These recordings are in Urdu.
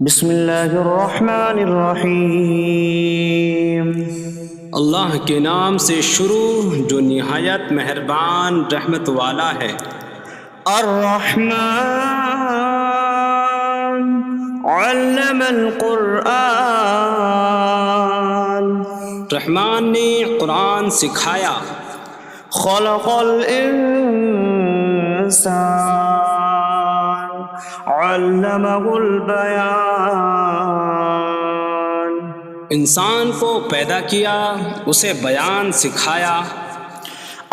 بسم اللہ الرحمن الرحیم۔ اللہ کے نام سے شروع جو نہایت مہربان رحمت والا ہے۔ الرحمن علم القرآن، رحمان نے قرآن سکھایا۔ خلق الانسان علمہ البیان، انسان کو پیدا کیا، اسے بیان سکھایا۔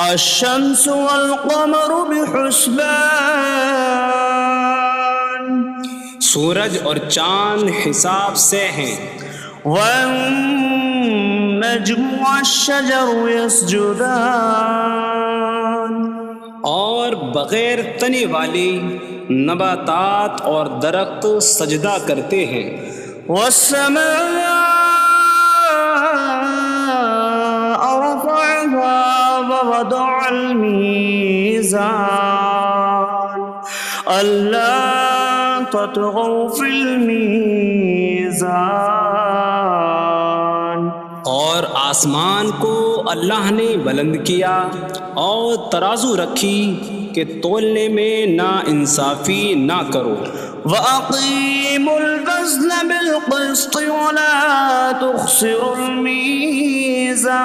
الشمس والقمر بحسبان، سورج اور چاند حساب سے ہیں۔ والنجم والشجر يسجدان، اور بغیر تنے والی نباتات اور درخت سجدہ کرتے ہیں۔ والسماء رفعها ووضع الميزان ألا تطغوا في الميزان، اور آسمان کو اللہ نے بلند کیا اور ترازو رکھی کہ تولنے میں نا انصافی نہ کرو۔ وَأَقِيمُوا الْوَزْنَ بِالْقِسْطِ وَلَا تُخْسِرُوا الْمِيزَانَ،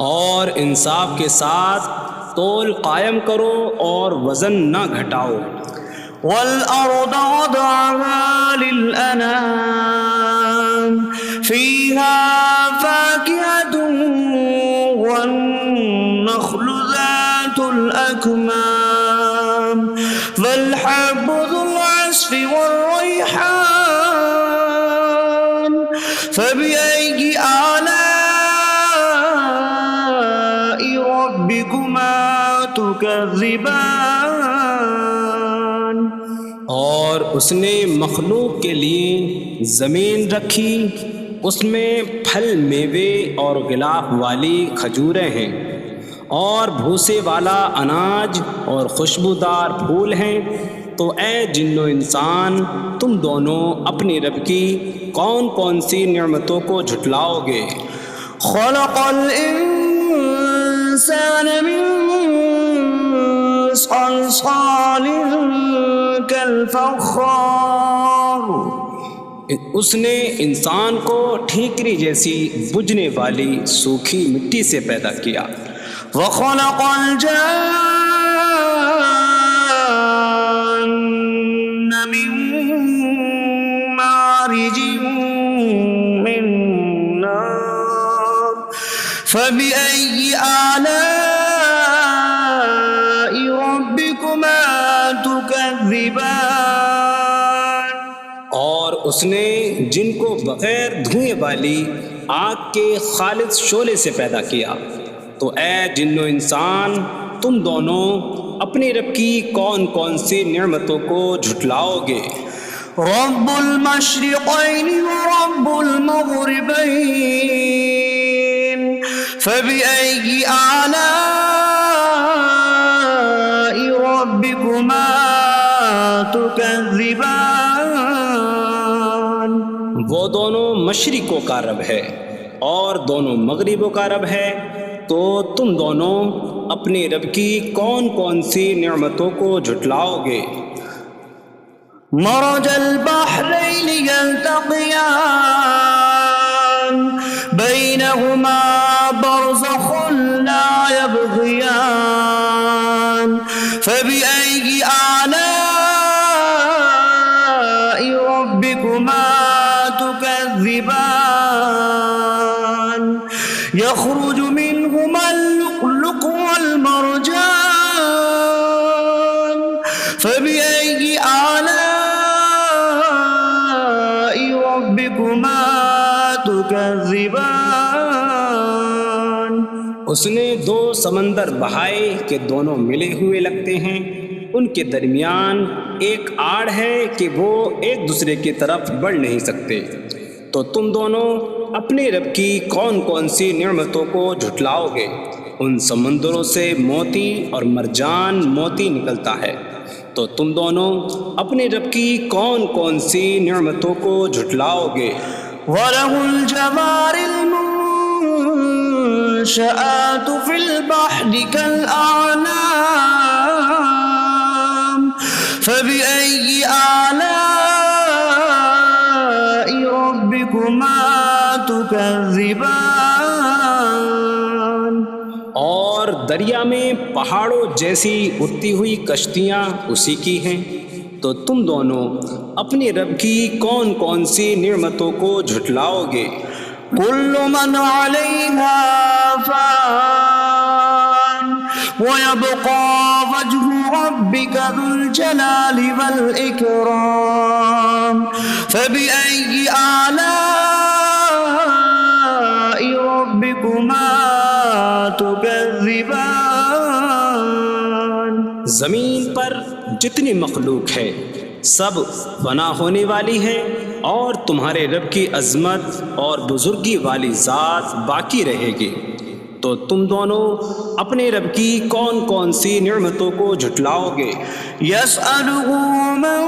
اور انصاف کے ساتھ تول قائم کرو اور وزن نہ گھٹاؤ۔ وَالْأَرْضَ وَضَعَهَا لِلْأَنَامِ فِيهَا فَاكِهَةٌ وَالنَّخْلُ ذَاتُ الْأَكْمَامِ وَالْحَبُّ ذُو الْعَصْفِ وَالرَّيْحَانُ فَبِأَيِّ آلَاءِ رَبِّكُمَا تُكَذِّبَانِ، اور اس نے مخلوق کے لیے زمین رکھی، اس میں پھل میوے اور غلاف والی کھجوریں ہیں، اور بھوسے والا اناج اور خوشبودار پھول ہیں۔ تو اے جن و انسان، تم دونوں اپنی رب کی کون کون سی نعمتوں کو جھٹلاؤ گے؟ خلق الانسان من صلصال کالفخار، اس نے انسان کو ٹھیکری جیسی بجھنے والی سوکھی مٹی سے پیدا کیا۔ وخلق الجان من مارج من نار فبأي آلاء ربكما تكذبان، اور اس نے جن کو بغیر دھوئیں والی آگ کے خالص شعلے سے پیدا کیا۔ تو اے جن و انسان، تم دونوں اپنی رب کی کون کون سی نعمتوں کو جھٹلاؤ گے؟ رب المشرقین ورب المغربین فبأي آلاء ربكما تكذبان، وہ دونوں مشرقوں کا رب ہے اور دونوں مغربوں کا رب ہے، تو تم دونوں اپنی رب کی کون کون سی نعمتوں کو جھٹلاؤ گے؟ مرج البحرین یلتقیان بینہما برزخ لا یبغیان فبأي آلاء ربكما تكذبان، يخرج منهما اللؤلؤ والمرجان فبأي آلاء ربكما تكذبان، اس نے دو سمندر بہائے کہ دونوں ملے ہوئے لگتے ہیں، ان کے درمیان ایک آڑ ہے کہ وہ ایک دوسرے کی طرف بڑھ نہیں سکتے۔ تو تم دونوں اپنے رب کی کون کون سی نعمتوں کو جھٹلاؤ گے؟ ان سمندروں سے موتی اور مرجان موتی نکلتا ہے، تو تم دونوں اپنے رب کی کون کون سی نعمتوں کو جھٹلاؤ گے؟ وَلَهُ الْجَوَارِ الْمُنشَآتُ فِي الْبَحْرِ كَالْأَعْلَامِ فَبِأَيِّ آلَاءِ رَبِّكُمَا تُكَذِّبَانِ۔ اور دریا میں پہاڑوں جیسی اڑتی ہوئی کشتیاں اسی کی ہیں، تو تم دونوں اپنے رب کی کون کون سی نعمتوں کو جھٹلاؤ گے؟ كل من عليها فان ويبقى وجه ربك ذو الجلال والإكرام فبأي آلاء ربكما تكذبان۔ زمین پر جتنی مخلوق ہے سب فنا ہونے والی ہے، اور تمہارے رب کی عظمت اور بزرگی والی ذات باقی رہے گی، تو تم دونوں اپنے رب کی کون کون سی نعمتوں کو جھٹلاؤ گے؟ يسأله من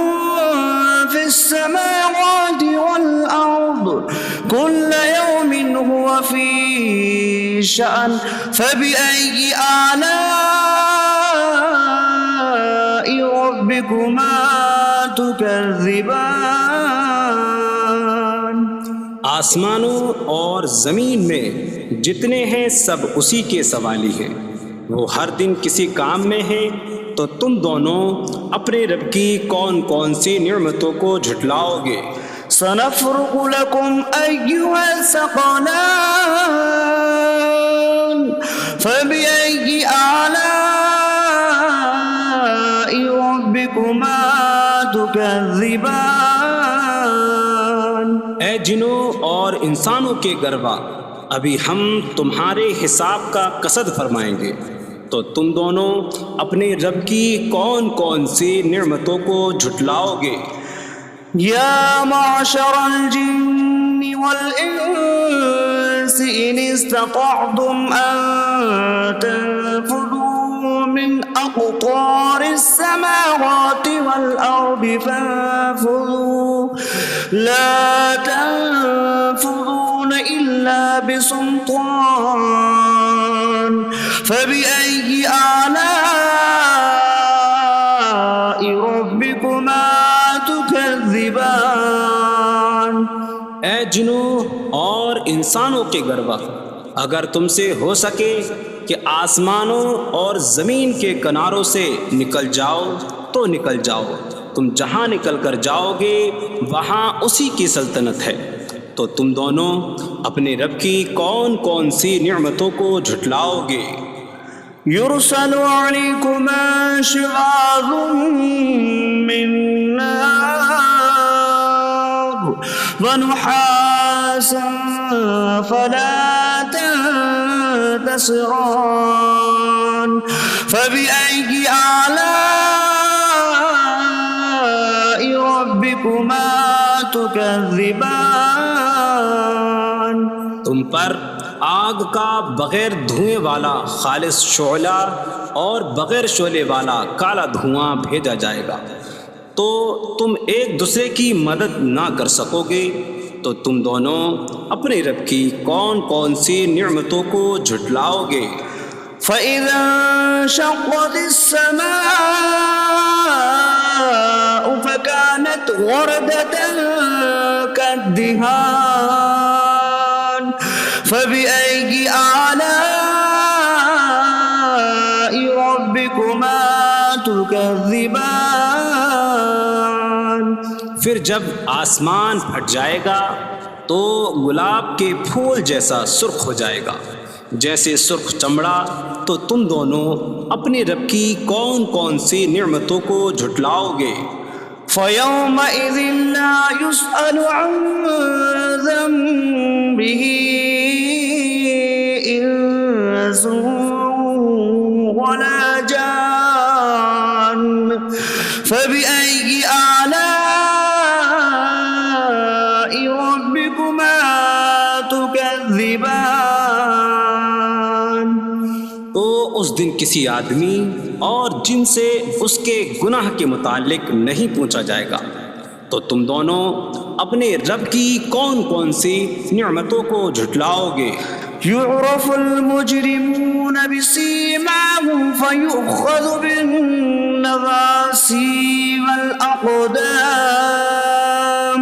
في السماوات والأرض كل يوم هو في شأن فبأي آلاء ربكما تكذبان۔ آسمانوں اور زمین میں جتنے ہیں سب اسی کے سوالی ہیں، وہ ہر دن کسی کام میں ہیں، تو تم دونوں اپنے رب کی کون کون سی نعمتوں کو جھٹلاؤ گے؟ سنفرغ لكم أيها الثقلان فبأي آلاء ربكما تكذبان۔ اے جنوں اور انسانوں کے گروہ، ابھی ہم تمہارے حساب کا قصد فرمائیں گے، تو تم دونوں اپنے رب کی کون کون سی نعمتوں کو جھٹلاؤ گے؟ یا معشر الجن والانس ان استطعتم ان تنفذوا من اقطار السماوات والارض فانفذوا لا تنفذون الا بسلطان فبأي آلاء ربكما تكذبان۔ اے جنوں اور انسانوں کے گروہ، اگر تم سے ہو سکے کہ آسمانوں اور زمین کے کناروں سے نکل جاؤ تو نکل جاؤ، تم جہاں نکل کر جاؤ گے وہاں اسی کی سلطنت ہے، تو تم دونوں اپنے رب کی کون کون سی نعمتوں کو جھٹلاؤ گے؟ يرسل عليكما شواظ من نار ونحاسا فلا تنتصران فبأي آلاء ربكما تكذبان۔ تم پر آگ کا بغیر دھوئیں والا خالص شعلہ اور بغیر شعلے والا کالا دھواں بھیجا جائے گا، تو تم ایک دوسرے کی مدد نہ کر سکو گے، تو تم دونوں اپنے رب کی کون کون سی نعمتوں کو جھٹلاؤ گے؟ فَإِذَا انشَقَّتِ السَّمَاءُ فَكَانَتْ وَرْدَةً كَالدِّهَانِ فَبِأَيِّ آلَاءِ رَبِّكُمَا تُكَذِّبَانِ۔ پھر جب آسمان پھٹ جائے گا تو گلاب کے پھول جیسا سرخ ہو جائے گا، جیسے سرخ چمڑا، تو تم دونوں اپنے رب کی کون کون سی نعمتوں کو جھٹلاؤ گے؟ فَيَوْمَئِذٍ لَا يُسْأَلُ عَنْ ذَنبِهِ إِنسٌ وَلَا جَانٌّ فَبِأَيِّ آلَاءِ رَبِّكُمَا تُكَذِّبَانِ۔ تو اس دن کسی آدمی اور جن سے اس کے گناہ کے متعلق نہیں پوچھا جائے گا، تو تم دونوں اپنے رب کی کون کون سی نعمتوں کو جھٹلاؤ گے؟ يعرف المجرمون بسيماهم فيؤخذ بالنواصي والأقدام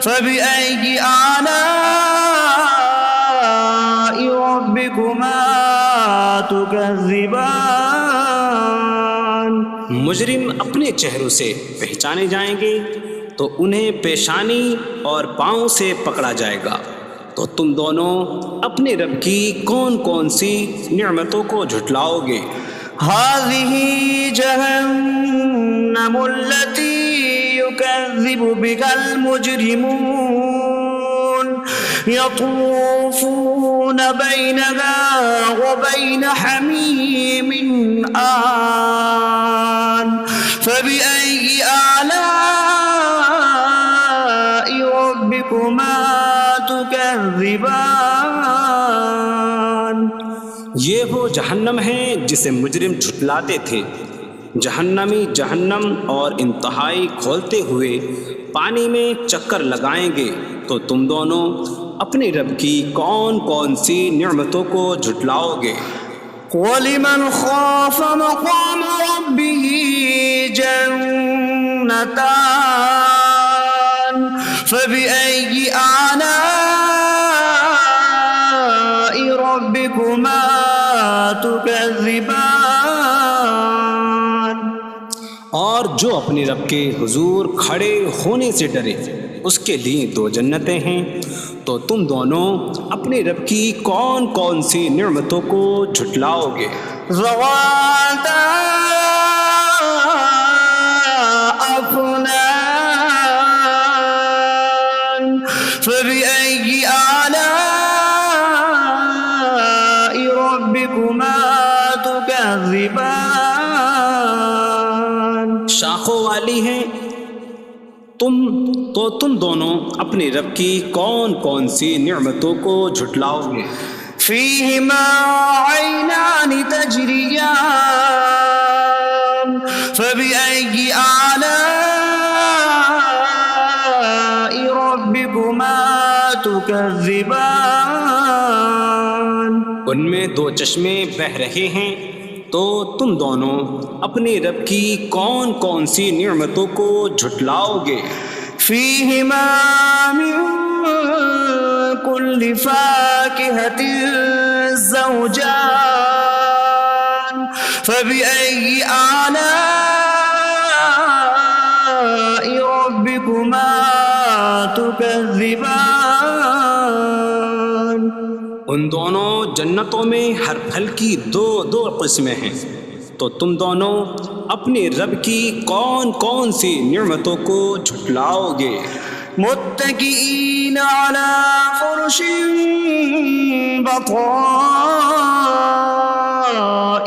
فبأي آلاء ربكما تكذبان؟ مجرم اپنے چہروں سے پہچانے جائیں گے تو انہیں پیشانی اور پاؤں سے پکڑا جائے گا، تو تم دونوں اپنے رب کی کون کون سی نعمتوں کو جھٹلاؤ گے؟ هذه جهنم التي يكذب بها المجرمون يطوفون بينها وبين حميم آن فبأي آلاء ربكما تكذبان؟ یہ وہ جہنم ہے جسے مجرم جھٹلاتے تھے۔ جہنمی جہنم اور انتہائی کھولتے ہوئے پانی میں چکر لگائیں گے، تو تم دونوں اپنے رب کی کون کون سی نعمتوں کو جھٹلاؤ گے؟ وَلِمَنْ خَافَ مَقَامَ رَبِّهِ جَنَّتَانِ فَبِأَيِّ آلَاءِ رَبِّكُمَا تُكَذِّبَانِ؟ اور جو اپنے رب کے حضور کھڑے ہونے سے ڈرے، اس کے لیے دو جنتیں ہیں، تو تم دونوں اپنے رب کی کون کون سی نعمتوں کو جھٹلاؤ گے؟ ذواتا افنان فبأي آلاء ربكما تكذبان؟ شاخوں والی ہیں تم دونوں اپنے رب کی کون کون سی نعمتوں کو جھٹلاؤ گے؟ فيهما عينان تجريان فبأي آلاء ربكما تكذبان؟ ان میں دو چشمے بہہ رہے ہیں، تو تم دونوں اپنے رب کی کون کون سی نعمتوں کو جھٹلاؤ گے؟ فيهما من كل فاكهة زوجان فبأي آلاء ربكما تكذبان؟ ان دونوں جنتوں میں ہر پھل کی دو قسمیں ہیں، تو تم دونوں اپنے رب کی کون کون سی نعمتوں کو جھٹلاؤ گے؟ متكئين على فرش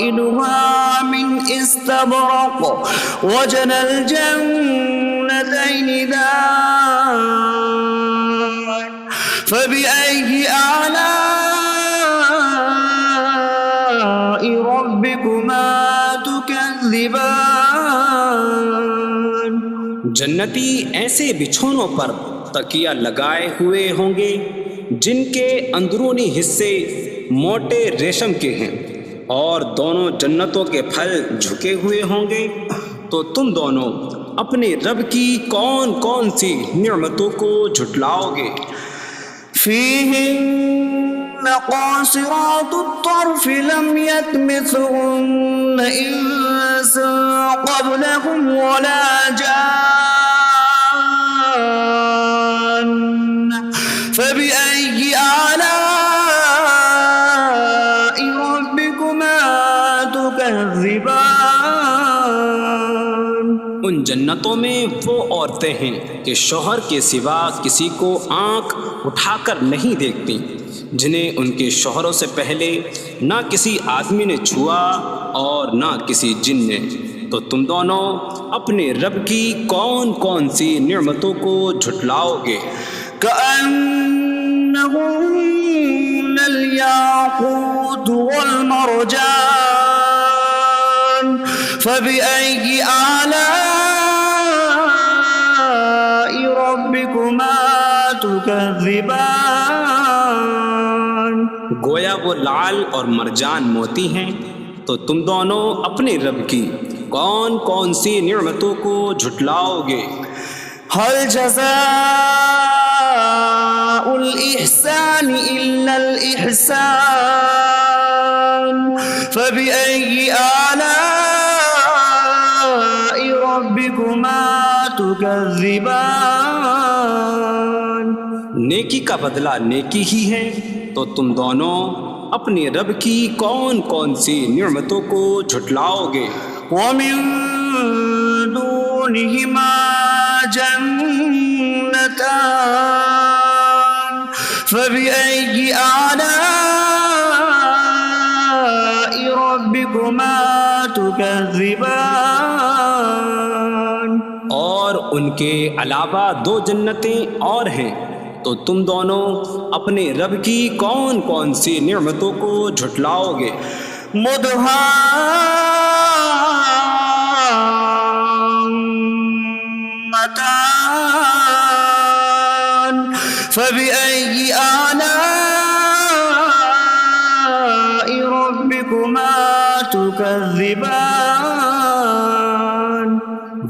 بطائنها من استبرق وجنى الجنتين دان فبأي آلاء ربكما تكذبان؟ جنتی ایسے بچھونوں پر تکیہ لگائے ہوئے ہوں گے جن کے اندرونی حصے موٹے ریشم کے ہیں، اور دونوں جنتوں کے پھل جھکے ہوئے ہوں گے، تو تم دونوں اپنے رب کی کون کون سی نعمتوں کو جھٹلاؤ گے؟ فيهن قاصرات الطرف لم يطمثهن إنس قبلهم ولا جان فبأي آلاء ربكما تكذبان؟ ان جنتوں میں وہ عورتیں ہیں کہ شوہر کے سوا کسی کو آنکھ اٹھا کر نہیں دیکھتی، جنہیں ان کے شوہروں سے پہلے نہ کسی آدمی نے چھوا اور نہ کسی جن نے، تو تم دونوں اپنے رب کی کون کون سی نعمتوں کو جھٹلاؤ گے؟ كأنهم الياقوت والمرجان فبأي آلاء ربكما تكذبان گویا وہ لعل اور مرجان موتی ہیں، تو تم دونوں اپنے رب کی کون کون سی نعمتوں کو جھٹلاؤ گے؟ هل جزاء الإحسان إلا الإحسان فبأي آلاء ربكما تكذبان نیکی کا بدلہ نیکی ہی ہے، تو تم دونوں اپنے رب کی کون کون سی نعمتوں کو جھٹلاؤ گے؟ ومن دونهما جنتان فبأي آلاء ربكما تكذبان اور ان کے علاوہ دو جنتیں اور ہیں، تو تم دونوں اپنے رب کی کون کون سی نعمتوں کو جھٹلاؤ گے؟ مدهامتان فبأي آلاء ربكما تكذبان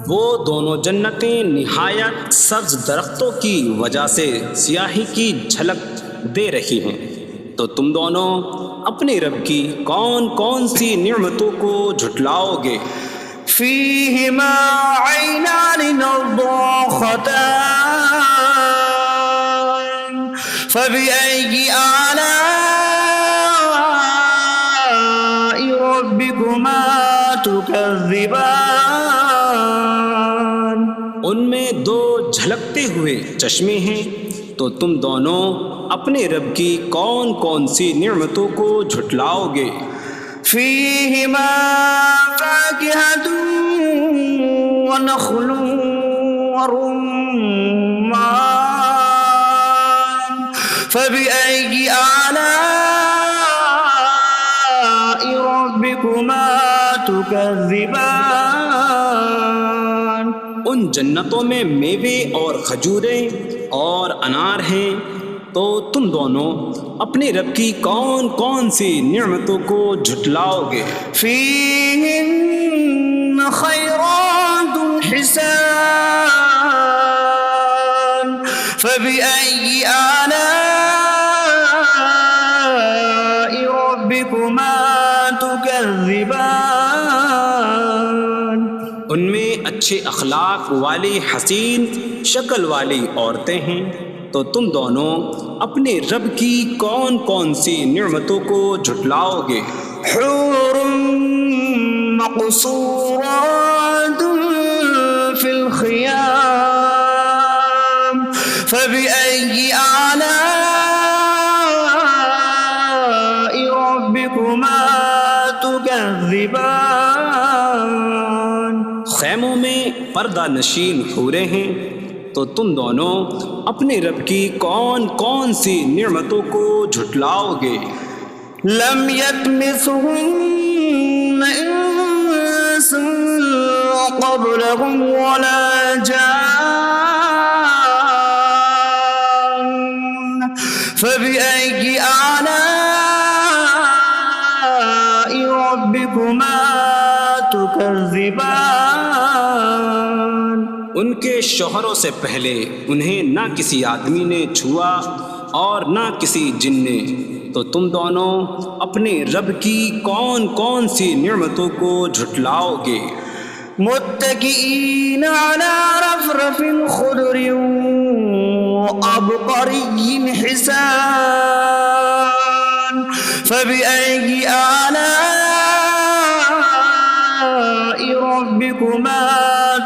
وہ دونوں جنتیں نہایت سبز درختوں کی وجہ سے سیاہی کی جھلک دے رہی ہیں، تو تم دونوں اپنے رب کی کون کون سی نعمتوں کو جھٹلاؤ گے؟ فيهما عينان نضاختان فبأي آلاء ربكما تكذبان ان میں دو جھلکتے ہوئے چشمے ہیں، تو تم دونوں اپنے رب کی کون کون سی نعمتوں کو جھٹلاؤ گے؟ فيهما فاكهة ونخل ورمان فبأي آلاء ربكما تكذبان ان جنتوں میں میوے اور کھجوریں اور انار ہیں، تو تم دونوں اپنے رب کی کون کون سی نعمتوں کو جھٹلاؤ گے؟ فيهن خيرات حسان فبأي آلاء ربكما تكذبان ان میں اچھے اخلاق والی حسین شکل والی عورتیں ہیں، تو تم دونوں اپنے رب کی کون کون سی نعمتوں کو جھٹلاؤ گے؟ حور مقصورات في الخيام فبأي آلاء ربكما تكذبان خیموں میں پردہ نشین حوریں ہیں، تو تم دونوں اپنے رب کی کون کون سی نعمتوں کو جھٹلاؤ گے؟ لم يطمثهن انس قبلهم ولا جان فبأي آلاء ربكما تكذبان ان کے شوہروں سے پہلے انہیں نہ کسی آدمی نے چھوا اور نہ کسی جن نے، تو تم دونوں اپنے رب کی کون کون سی نعمتوں کو جھٹلاؤ گے؟ متكئين على رفرف خضر وعبقري حسان فبأي آلاء ربكما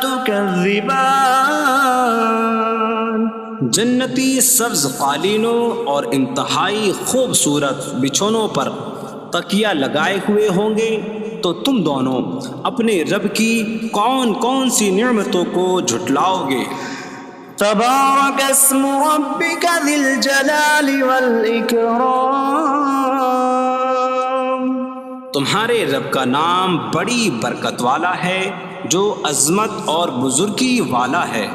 تكذبان جنتی سبز قالینوں اور انتہائی خوبصورت بچھونوں پر تکیہ لگائے ہوئے ہوں گے، تو تم دونوں اپنے رب کی کون کون سی نعمتوں کو جھٹلاؤ گے؟ تبارك اسم ربك ذي الجلال والإكرام تمہارے رب کا نام بڑی برکت والا ہے جو عظمت اور بزرگی والا ہے۔